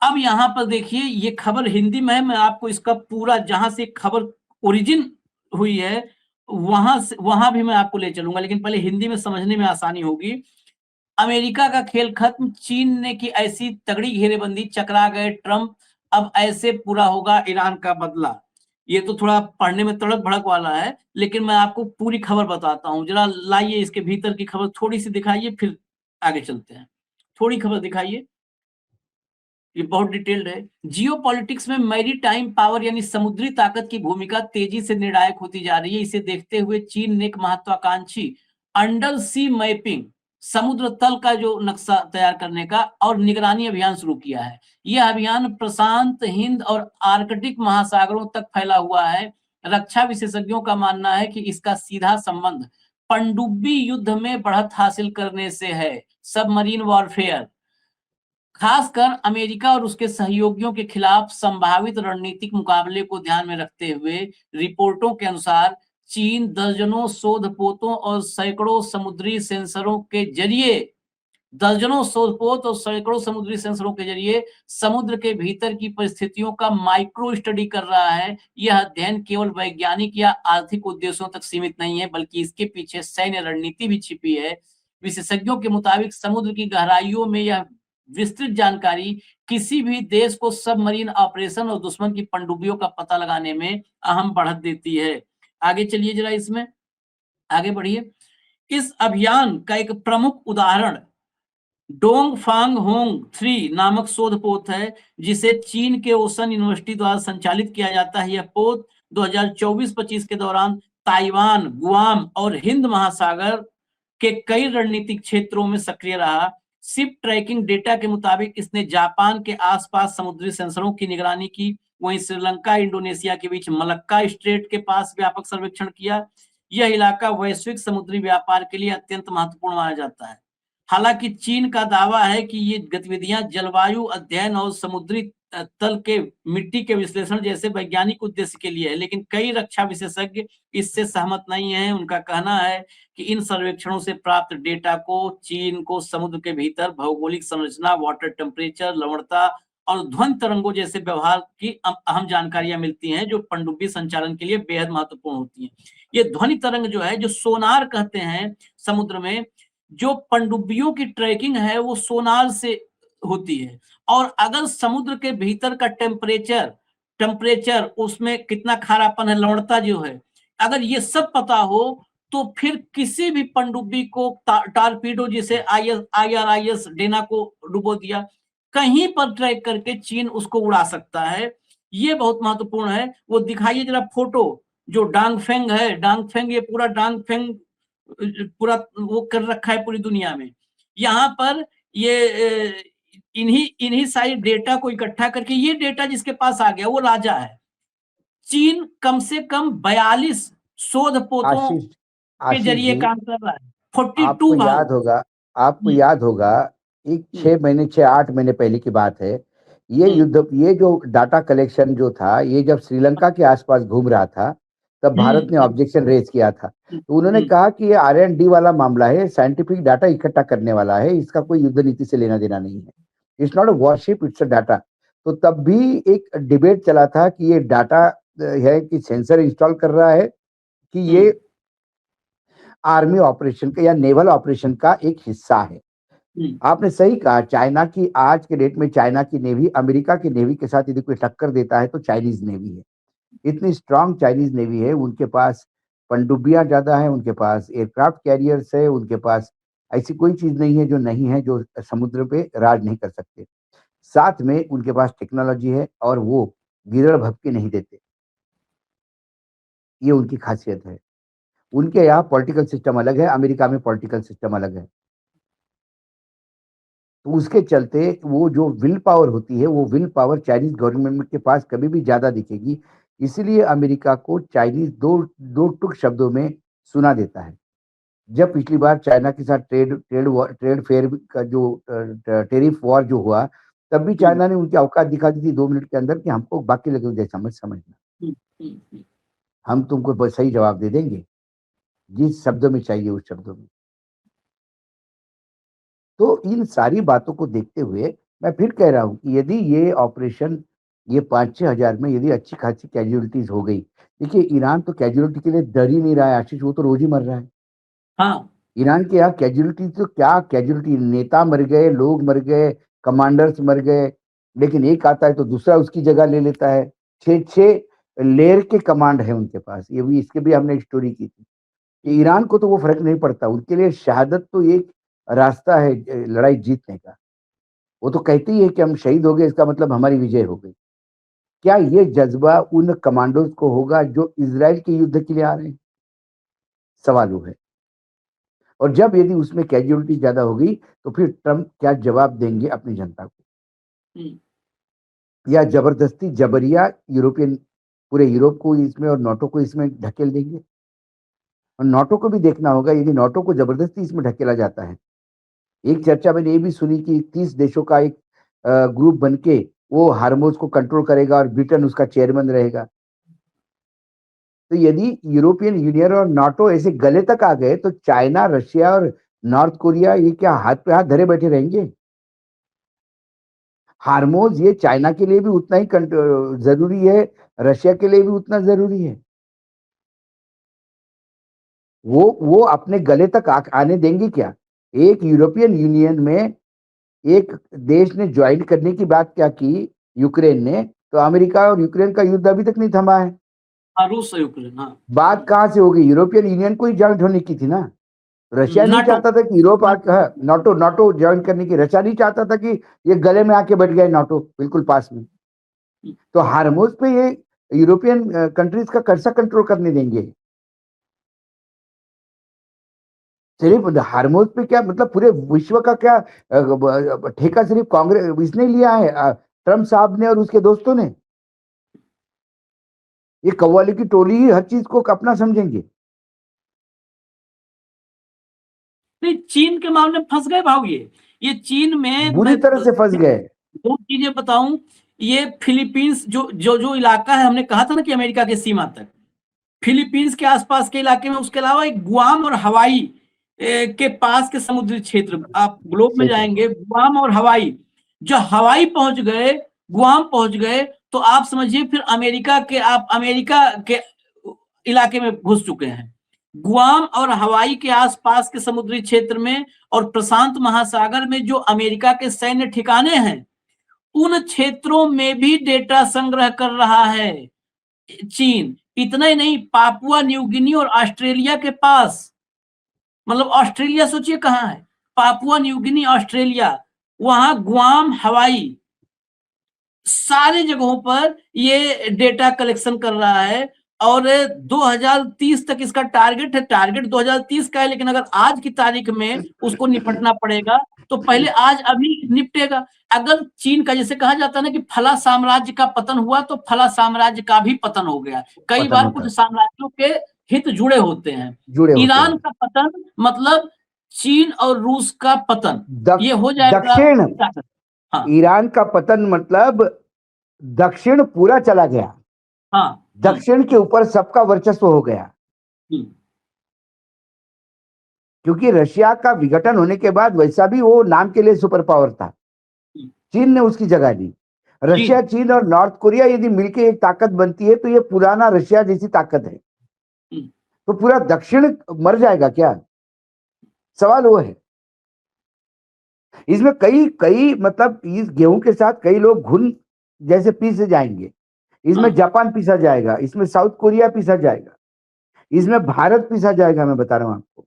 अब यहाँ पर देखिए ये खबर हिंदी में है, मैं आपको इसका पूरा जहां से खबर ओरिजिन हुई है वहां भी मैं आपको ले चलूंगा, लेकिन पहले हिंदी में समझने में आसानी होगी। अमेरिका का खेल खत्म, चीन ने की ऐसी तगड़ी घेरेबंदी, चकरा गए ट्रंप, अब ऐसे पूरा होगा ईरान का बदला। ये तो थोड़ा पढ़ने में तड़क भड़क वाला है, लेकिन मैं आपको पूरी खबर बताता हूँ। जरा लाइए इसके भीतर की खबर थोड़ी सी दिखाइए, फिर आगे चलते हैं। थोड़ी खबर दिखाइए, ये बहुत डिटेल्ड है। जियो पॉलिटिक्स में मैरी टाइम पावर यानी समुद्री ताकत की भूमिका तेजी से निर्णायक होती जा रही है। इसे देखते हुए चीन ने एक महत्वाकांक्षी अंडर सी मैपिंग, समुद्र तल का जो नक्शा तैयार करने का और निगरानी अभियान शुरू किया है। यह अभियान प्रशांत, हिंद और आर्कटिक महासागरों तक फैला हुआ है। रक्षा विशेषज्ञों का मानना है कि इसका सीधा संबंध पनडुब्बी युद्ध में बढ़त हासिल करने से है, सबमरीन वॉरफेयर। खासकर अमेरिका और उसके सहयोगियों के खिलाफ संभावित रणनीतिक मुकाबले को ध्यान में रखते हुए रिपोर्टों के अनुसार चीन दर्जनों शोधपोतों और सैकड़ों समुद्री सेंसरों के जरिए समुद्र के भीतर की परिस्थितियों का माइक्रो स्टडी कर रहा है। यह अध्ययन केवल वैज्ञानिक या आर्थिक उद्देश्यों तक सीमित नहीं है, बल्कि इसके पीछे सैन्य रणनीति भी छिपी है। विशेषज्ञों के मुताबिक समुद्र की गहराइयों में यह विस्तृत जानकारी किसी भी देश को सबमरीन ऑपरेशन और दुश्मन की पनडुब्बियों का पता लगाने में अहम बढ़त देती है। आगे चलिए, जरा इसमें आगे बढ़िए। इस अभियान का एक प्रमुख उदाहरण डोंग फांग होंग 3 नामक शोध पोत है, जिसे चीन के ओशन यूनिवर्सिटी द्वारा संचालित किया जाता है। यह पोत 2024-25 के दौरान ताइवान, गुआम और हिंद महासागर के कई रणनीतिक क्षेत्रों में सक्रिय रहा। शिप ट्रैकिंग डेटा के मुताबिक इसने जापान के आसपास समुद्री सेंसरों की निगरानी की, वहीं श्रीलंका, इंडोनेशिया के बीच मलक्का स्ट्रेट के पास व्यापक सर्वेक्षण किया। यह इलाका वैश्विक समुद्री व्यापार के लिए अत्यंत महत्वपूर्ण माना जाता है। हालांकि चीन का दावा है कि ये गतिविधियां जलवायु अध्ययन और समुद्री तल के मिट्टी के विश्लेषण जैसे वैज्ञानिक उद्देश्य के लिए है, लेकिन कई रक्षा विशेषज्ञ इससे सहमत नहीं है। उनका कहना है कि इन सर्वेक्षणों से प्राप्त डेटा को चीन को समुद्र के भीतर भौगोलिक संरचना, वाटर टेम्परेचर, लवणता और ध्वनि तरंगों जैसे व्यवहार की अहम जानकारियां मिलती हैं, जो पनडुब्बी संचालन के लिए बेहद महत्वपूर्ण होती हैं। ये ध्वनि तरंग जो है, जो सोनार कहते हैं समुद्र में, जो पनडुब्बियों की ट्रैकिंग है वो सोनार से होती है। और अगर समुद्र के भीतर का टेम्परेचर उसमें कितना खारापन है, लवणता जो है, अगर ये सब पता हो तो फिर किसी भी पनडुब्बी को टारपीडो, जिसे IRIS डेना को डुबो दिया, कहीं पर ट्रैक करके चीन उसको उड़ा सकता है। ये बहुत महत्वपूर्ण है। वो दिखाइए जरा फोटो, जो डांगफेंग है, डांगफेंग, ये पूरा डांगफेंग पूरा वो कर रखा है पूरी दुनिया में। यहाँ पर ये इन्हीं इन्हीं सारी डेटा को इकट्ठा करके, ये डेटा जिसके पास आ गया वो राजा है। चीन कम से कम 42 शोध पोतों आशीष के आशीष जरिए जी, काम कर रहा है। 42 आपको भाग। याद होगा आपको याद होगा एक हम्म, 6 महीने 8 महीने पहले की बात है। हम्म, ये जो डाटा कलेक्शन जो था, ये जब श्रीलंका के आसपास घूम रहा था, तब भारत ने हम्म, ऑब्जेक्शन रेज किया था। तो उन्होंने हम्म, कहा कि ये R&D वाला मामला है, साइंटिफिक डाटा इकट्ठा करने वाला है, इसका कोई युद्ध नीति से लेना देना नहीं है। It's not a worship, it's a data. तो तब भी एक डिबेट चला था कि ये डाटा है कि सेंसर इंस्टॉल कर रहा है, कि ये हम्म, आर्मी ऑपरेशन का या नेवल ऑपरेशन का एक हिस्सा है। हम्म, आपने सही कहा, चाइना की आज के डेट में चाइना की नेवी अमेरिका की नेवी के साथ यदि कोई टक्कर देता है तो चाइनीज नेवी है। इतनी स्ट्रांग चाइनीज नेवी है, उनके पास पनडुब्बियां ज्यादा है, उनके पास एयरक्राफ्ट कैरियर्स है, उनके पास ऐसी कोई चीज नहीं है जो नहीं है, जो समुद्र पे राज नहीं कर सकते। साथ में उनके पास टेक्नोलॉजी है और वो गिरड़ भपके नहीं देते। ये उनकी खासियत है। उनके यहाँ पॉलिटिकल सिस्टम अलग है, अमेरिका में पॉलिटिकल सिस्टम अलग है। तो उसके चलते वो जो विल पावर होती है, वो विल पावर चाइनीज गवर्नमेंट के पास कभी भी ज्यादा दिखेगी। इसीलिए अमेरिका को चाइनीज दो दो टुक शब्दों में सुना देता है। जब पिछली बार चाइना के साथ ट्रेड फेयर का जो टेरिफ वॉर जो हुआ, तब भी हम्म, चाइना ने उनकी औकात दिखा दी थी 2 मिनट के अंदर कि हमको बाकी लोगों जैसा मत समझना, हम्म, हम्म, हम तुमको बस सही जवाब दे देंगे, जिस शब्दों में चाहिए उस शब्दों में। तो इन सारी बातों को देखते हुए मैं फिर कह रहा हूं कि यदि ये ऑपरेशन ये 5-6 हजार में यदि अच्छी खासी कैजुअलिटीज हो गई, देखिए ईरान तो कैजुअलिटी के लिए डर ही नहीं रहा है आशीष, वो तो रोज ही मर रहा है। हाँ ईरान के यहाँ कैजुअलिटी तो क्या कैजुअलिटी, नेता मर गए, लोग मर गए, कमांडर्स मर गए, लेकिन एक आता है तो दूसरा उसकी जगह ले लेता है। 6-6 लेयर के कमांड है उनके पास, ये भी इसके भी हमने एक स्टोरी की थी कि ईरान को तो वो फर्क नहीं पड़ता, उनके लिए शहादत तो एक रास्ता है लड़ाई जीतने का। वो तो कहते ही है कि हम शहीद हो गए, इसका मतलब हमारी विजय हो गई। क्या ये जज्बा उन कमांडोज को होगा जो इजराइल के युद्ध के लिए आ रहे हैं? सवाल वो है। और जब यदि उसमें कैजुअलिटी ज्यादा होगी तो फिर ट्रंप क्या जवाब देंगे अपनी जनता को? या जबरदस्ती जबरिया यूरोपियन पूरे यूरोप को इसमें और नाटो को इसमें ढकेल देंगे? और नाटो को भी देखना होगा, यदि नाटो को जबरदस्ती इसमें ढकेला जाता है। एक चर्चा मैंने ये भी सुनी कि 30 देशों का एक ग्रुप बनके वो हार्मोज को कंट्रोल करेगा और ब्रिटेन उसका चेयरमैन रहेगा। तो यदि यूरोपियन यूनियन और नाटो ऐसे गले तक आ गए तो चाइना, रशिया और नॉर्थ कोरिया ये क्या हाथ पे हाथ धरे बैठे रहेंगे? हार्मोज ये चाइना के लिए भी उतना ही जरूरी है, रशिया के लिए भी उतना जरूरी है। वो अपने गले तक आने देंगे क्या? एक यूरोपियन यूनियन में एक देश ने ज्वाइन करने की बात क्या की, यूक्रेन ने, तो अमेरिका और यूक्रेन का युद्ध अभी तक नहीं थमा है। हाँ, रूस और यूक्रेन। हाँ, बात कहां से होगी? यूरोपियन यूनियन को ही ज्वाइन होने की थी ना। रशिया नहीं नाटो। चाहता था कि यूरोप नाटो नाटो ज्वाइन करने की, रशिया नहीं चाहता था कि ये गले में आके बैठ गए नाटो बिल्कुल पास में। तो हार्मोज पे ये यूरोपियन कंट्रीज का कैसा कंट्रोल करने देंगे? सिर्फ हार्मोज पे क्या मतलब पूरे विश्व का क्या ठेका सिर्फ कांग्रेस इसने लिया है, ट्रम्प साहब ने और उसके दोस्तों ने? ये कव्वाली की टोली ही हर चीज को अपना समझेंगे। नहीं, चीन के मामले में फंस गए भाव। ये चीन में बुरी मैं तरह से फंस गए। दो चीजें बताऊं। ये फिलीपींस जो जो जो इलाका है, हमने कहा था ना कि अमेरिका की सीमा तक, फिलीपींस के आसपास के इलाके में, उसके अलावा एक गुआम और हवाई के पास के समुद्री क्षेत्र, आप ग्लोब में जाएंगे, गुआम और हवाई, जो हवाई पहुंच गए, गुआम पहुंच गए, तो आप समझिए फिर आप अमेरिका के इलाके में घुस चुके हैं। गुआम और हवाई के आसपास के समुद्री क्षेत्र में और प्रशांत महासागर में जो अमेरिका के सैन्य ठिकाने हैं, उन क्षेत्रों में भी डेटा संग्रह कर रहा है चीन। इतना ही नहीं, पापुआ न्यू गिनी और ऑस्ट्रेलिया के पास, मतलब ऑस्ट्रेलिया सोचिए कहां है, पापुआ न्यू गिनी, ऑस्ट्रेलिया, वहां गुआम, हवाई, सारे जगहों पर ये डेटा कलेक्शन कर रहा है। और 2030 तक इसका टारगेट है। टारगेट 2030 का है, लेकिन अगर आज की तारीख में उसको निपटना पड़ेगा तो पहले आज अभी निपटेगा। अगर चीन का, जैसे कहा जाता है ना कि फला साम्राज्य का पतन हुआ, तो फला साम्राज्य का भी पतन हो गया। कई बार कुछ साम्राज्यों के हित जुड़े होते हैं। ईरान का पतन मतलब चीन और रूस का पतन, ये हो जाएगा। दक्षिण हाँ, ईरान का पतन मतलब दक्षिण पूरा चला गया। हाँ, दक्षिण के ऊपर सबका वर्चस्व हो गया, क्योंकि रशिया का विघटन होने के बाद वैसा भी वो नाम के लिए सुपर पावर था, चीन ने उसकी जगह ली। रशिया, चीन और नॉर्थ कोरिया यदि मिलकर एक ताकत बनती है तो ये पुराना रशिया जैसी ताकत है। तो पूरा दक्षिण मर जाएगा क्या? सवाल वो है। इसमें कई कई मतलब इस गेहूं के साथ कई लोग घुन जैसे पीसे जाएंगे। इसमें जापान पीसा जाएगा, इसमें साउथ कोरिया पीसा जाएगा, इसमें भारत पीसा जाएगा। मैं बता रहा हूं आपको।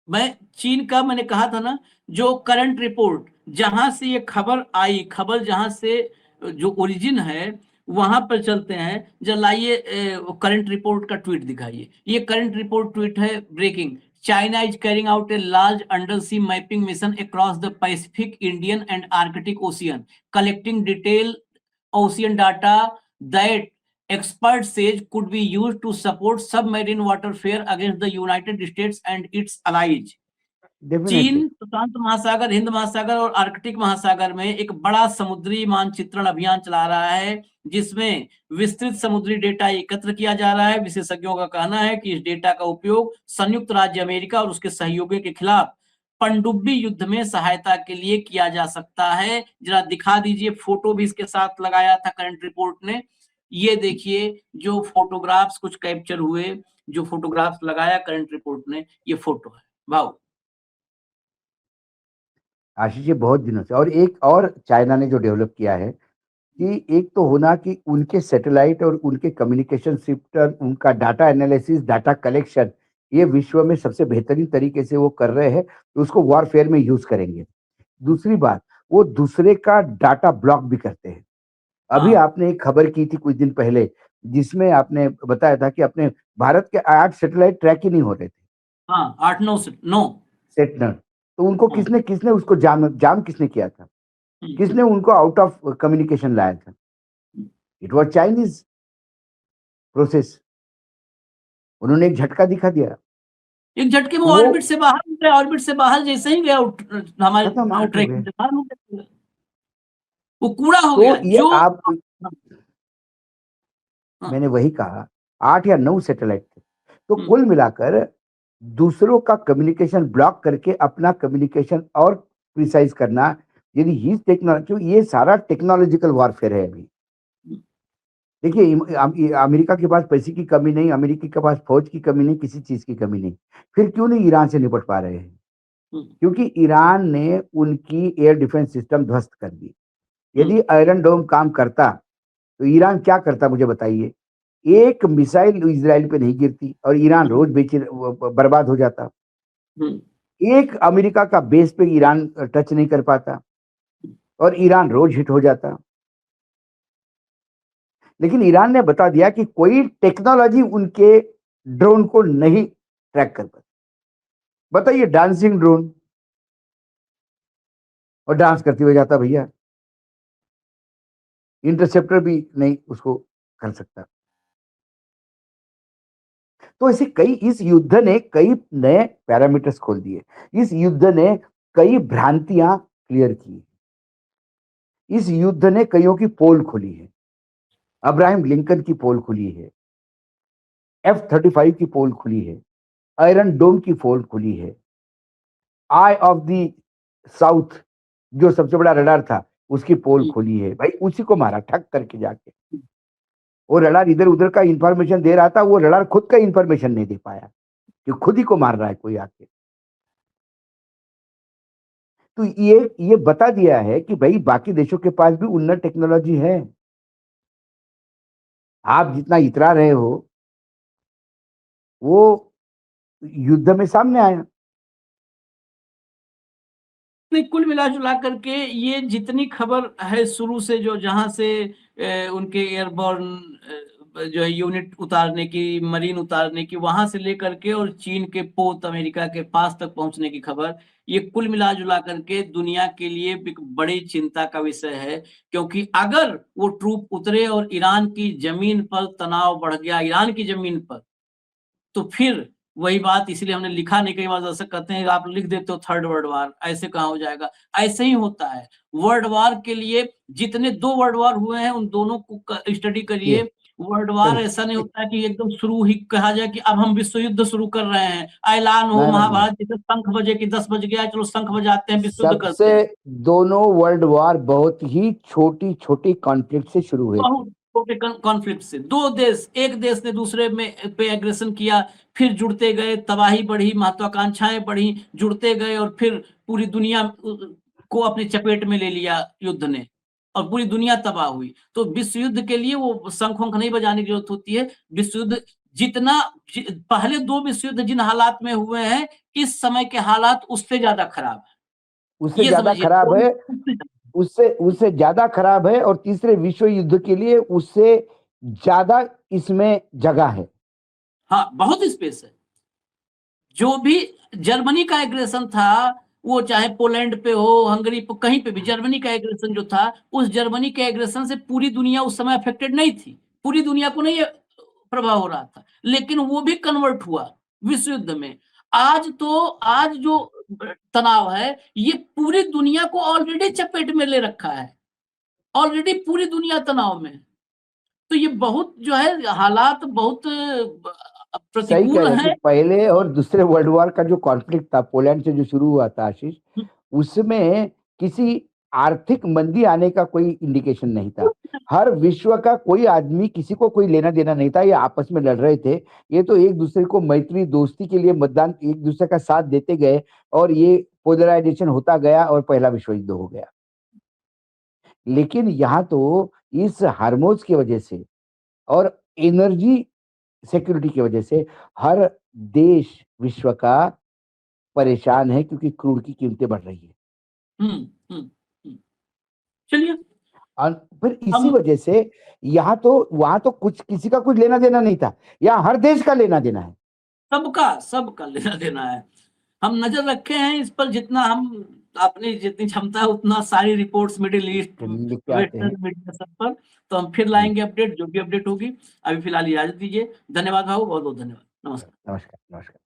मैं चीन का, मैंने कहा था ना, जो करंट रिपोर्ट, जहां से ये खबर आई, खबर जहां से जो ओरिजिन है वहां पर चलते हैं। जब लाइए करंट रिपोर्ट का ट्वीट दिखाइए। ये करंट रिपोर्ट ट्वीट है, breaking: China is carrying out a large under sea mapping mission across the Pacific, Indian and Arctic ocean, collecting detail ocean data that experts says could be used to support submarine warfare against the United States and its allies. चीन प्रशांत महासागर, हिंद महासागर और Arctic महासागर में एक बड़ा समुद्री मानचित्रण अभियान चला रहा है, जिसमें विस्तृत समुद्री डेटा एकत्र किया जा रहा है। विशेषज्ञों का कहना है कि इस डेटा का उपयोग संयुक्त राज्य अमेरिका और उसके सहयोगियों के खिलाफ पनडुब्बी युद्ध में सहायता के लिए किया जा सकता है। जरा दिखा दीजिए, फोटो भी इसके साथ लगाया था करंट रिपोर्ट ने। ये देखिए जो फोटोग्राफ्स कुछ कैप्चर हुए, जो फोटोग्राफ्स लगाया करंट रिपोर्ट ने, ये फोटो है। भाव आशीष जी बहुत दिनों से, और एक और चाइना ने जो डेवलप किया है कि एक तो होना कि उनके सैटेलाइट और उनके कम्युनिकेशन सिस्टम, उनका डाटा एनालिसिस, डाटा कलेक्शन, ये विश्व में सबसे बेहतरीन तरीके से वो कर रहे हैं, तो उसको वॉरफेयर में यूज करेंगे। दूसरी बात, वो दूसरे का डाटा ब्लॉक भी करते हैं। अभी हाँ आपने एक खबर की थी कुछ दिन पहले, जिसमें आपने बताया था कि अपने भारत के 8 सैटेलाइट ट्रैक ही नहीं हो रहे थे, हाँ 8-9 से 9। सेटनर। तो उनको हाँ, किसने किसने उसको जाम जाम किसने किया था? किसने उनको आउट ऑफ कम्युनिकेशन लाया था? It was Chinese process. उन्होंने एक झटका दिखा दिया, एक झटके में तो वो ऑर्बिट से बाहर निकला, ऑर्बिट से बाहर जैसे ही गया खत्म, हमारे आउट हो ट्रैकिंग गए। से बाहर हो गया, वो कूड़ा हो तो गया ये जो। आप, हाँ, मैंने वही कहा, 8 या 9 सैटेलाइट थे। तो हम्म, कुल मिलाकर दूसरों का कम्युनिकेशन ब्लॉक करके अपना कम्युनिकेशन और प्रिसाइज करना, यदि ही टेक्नोलॉजी, ये सारा टेक्नोलॉजिकल वॉरफेयर है अभी। देखिए, अमेरिका के पास पैसे की कमी नहीं, अमेरिका के पास फौज की कमी नहीं, किसी चीज की कमी नहीं, फिर क्यों नहीं ईरान से निपट पा रहे हैं? हम्म, क्योंकि ईरान ने उनकी एयर डिफेंस सिस्टम ध्वस्त कर दी। हम्म, यदि आयरन डोम काम करता तो ईरान क्या करता, मुझे बताइए। एक मिसाइल इजराइल पे नहीं गिरती और ईरान रोज बेचे बर्बाद हो जाता। हम्म, एक अमेरिका का बेस पे ईरान टच नहीं कर पाता और ईरान रोज हिट हो जाता। लेकिन ईरान ने बता दिया कि कोई टेक्नोलॉजी उनके ड्रोन को नहीं ट्रैक कर पाती। बताइए, डांसिंग ड्रोन, और डांस करते हुए जाता भैया, इंटरसेप्टर भी नहीं उसको कर सकता। तो ऐसे कई, इस युद्ध ने कई नए पैरामीटर्स खोल दिए, इस युद्ध ने कई भ्रांतियां क्लियर की, इस युद्ध ने कईयों की पोल खोली है। अब्राहम लिंकन की पोल खुली है, F-35 की पोल खुली है, आयरन डोम की पोल खुली है, आई ऑफ द साउथ जो सबसे बड़ा रडार था उसकी पोल हम्म, खोली है। भाई उसी को मारा ठक करके जाके। वो रडार इधर उधर का इंफॉर्मेशन दे रहा था, वो रडार खुद का इंफॉर्मेशन नहीं दे पाया कि खुद ही को मार रहा है कोई आके। तो ये बता दिया है कि भाई बाकी देशों के पास भी उन्नत टेक्नोलॉजी है। आप जितना इतरा रहे हो वो युद्ध में सामने आया। नहीं, कुल मिला जुला करके ये जितनी खबर है शुरू से, जो जहां से उनके एयरबोर्न जो है यूनिट उतारने की, मरीन उतारने की, वहां से लेकर के और चीन के पोत अमेरिका के पास तक पहुंचने की खबर, ये कुल मिला जुला करके दुनिया के लिए एक बड़ी चिंता का विषय है। क्योंकि अगर वो ट्रूप उतरे और ईरान की जमीन पर तनाव बढ़ गया, ईरान की जमीन पर, तो फिर वही बात, इसलिए हमने लिखा नहीं, कई बार दर्शक कहते हैं आप लिख देते हो थर्ड वर्ल्ड वार, ऐसे कहाँ हो जाएगा? ऐसे ही होता है। वर्ल्ड वार के लिए जितने 2 वर्ल्ड वार हुए हैं उन दोनों को स्टडी करिए। ये वर्ल्ड वार चलिए, ऐसा नहीं होता है कि एकदम शुरू ही कहा जाए कि अब हम विश्व युद्ध शुरू कर रहे हैं, ऐलान हो नहीं नहीं नहीं, महाभारत जैसे शंख बजे कि 10 बज गया चलो शंख बजाते हैं विश्व युद्ध सबसे, करते हैं। दोनों वर्ल्ड वॉर बहुत ही छोटी छोटी कॉन्फ्लिक्ट से शुरू हुए थे। बहुत छोटे कॉन्फ्लिक्ट से, 2 देश, एक देश ने दूसरे में पे एग्रेशन किया, फिर जुड़ते गए, तबाही बढ़ी, महत्वाकांक्षाएं बढ़ी, जुड़ते गए और फिर पूरी दुनिया को अपनी चपेट में ले लिया युद्ध ने और पूरी दुनिया तबाह हुई। तो विश्व युद्ध के लिए वो शंख वंख नहीं बजाने की जरूरत होती है। विश्व युद्ध जितना पहले 2 विश्व युद्ध जिन हालात में हुए हैं, इस समय के हालात उससे ज्यादा खराब है, उससे ये ज्यादा समझिए। खराब है, उससे उससे ज्यादा खराब है, और तीसरे विश्व युद्ध के लिए उससे ज्यादा इसमें जगह है। हाँ, बहुत स्पेस है। जो भी जर्मनी का एग्रेशन था, वो चाहे पोलैंड पे हो, हंगरी पे, कहीं पे भी जर्मनी का एग्रेशन जो था, उस जर्मनी के एग्रेशन से पूरी दुनिया उस समय अफेक्टेड नहीं थी, पूरी दुनिया को नहीं प्रभाव हो रहा था, लेकिन वो भी कन्वर्ट हुआ विश्व युद्ध में। आज जो तनाव है, ये पूरी दुनिया को ऑलरेडी चपेट में ले रखा है, ऑलरेडी पूरी दुनिया तनाव में है। तो ये बहुत जो है हालात बहुत अब सही कह प्रतिकूल रहे हैं कि है। पहले और दूसरे वर्ल्ड वॉर का जो कॉन्फ्लिक्ट था पोलैंड से जो शुरू हुआ था आशीष, उसमें किसी आर्थिक मंदी आने का कोई इंडिकेशन नहीं था। हर विश्व का कोई आदमी किसी को कोई लेना देना नहीं था, ये आपस में लड़ रहे थे। ये तो एक दूसरे को मैत्री दोस्ती के लिए मतदान एक दूसरे का साथ देते गए और ये पोलराइजेशन होता गया और पहला विश्व युद्ध हो गया। लेकिन यहाँ तो इस हार्मोज की वजह से और एनर्जी सिक्योरिटी की वजह से हर देश विश्व का परेशान है, क्योंकि क्रूड की कीमतें बढ़ रही है। हम्म हम्म हम्म। चलिए और फिर इसी हम वजह से यहाँ तो वहां तो कुछ किसी का कुछ लेना देना नहीं था, यहाँ हर देश का लेना देना है। सबका लेना देना है। हम नजर रखे हैं इस पर, जितना हम अपनी जितनी क्षमता है उतना सारी रिपोर्ट्स मिडिल ईस्ट, लिख के आते हैं। वेस्टर्न मीडिया सब पर। तो हम फिर लाएंगे अपडेट, जो भी अपडेट होगी। अभी फिलहाल इजाजत दीजिए। धन्यवाद भाऊ, बहुत बहुत धन्यवाद। नमस्कार। नमस्कार नमस्कार।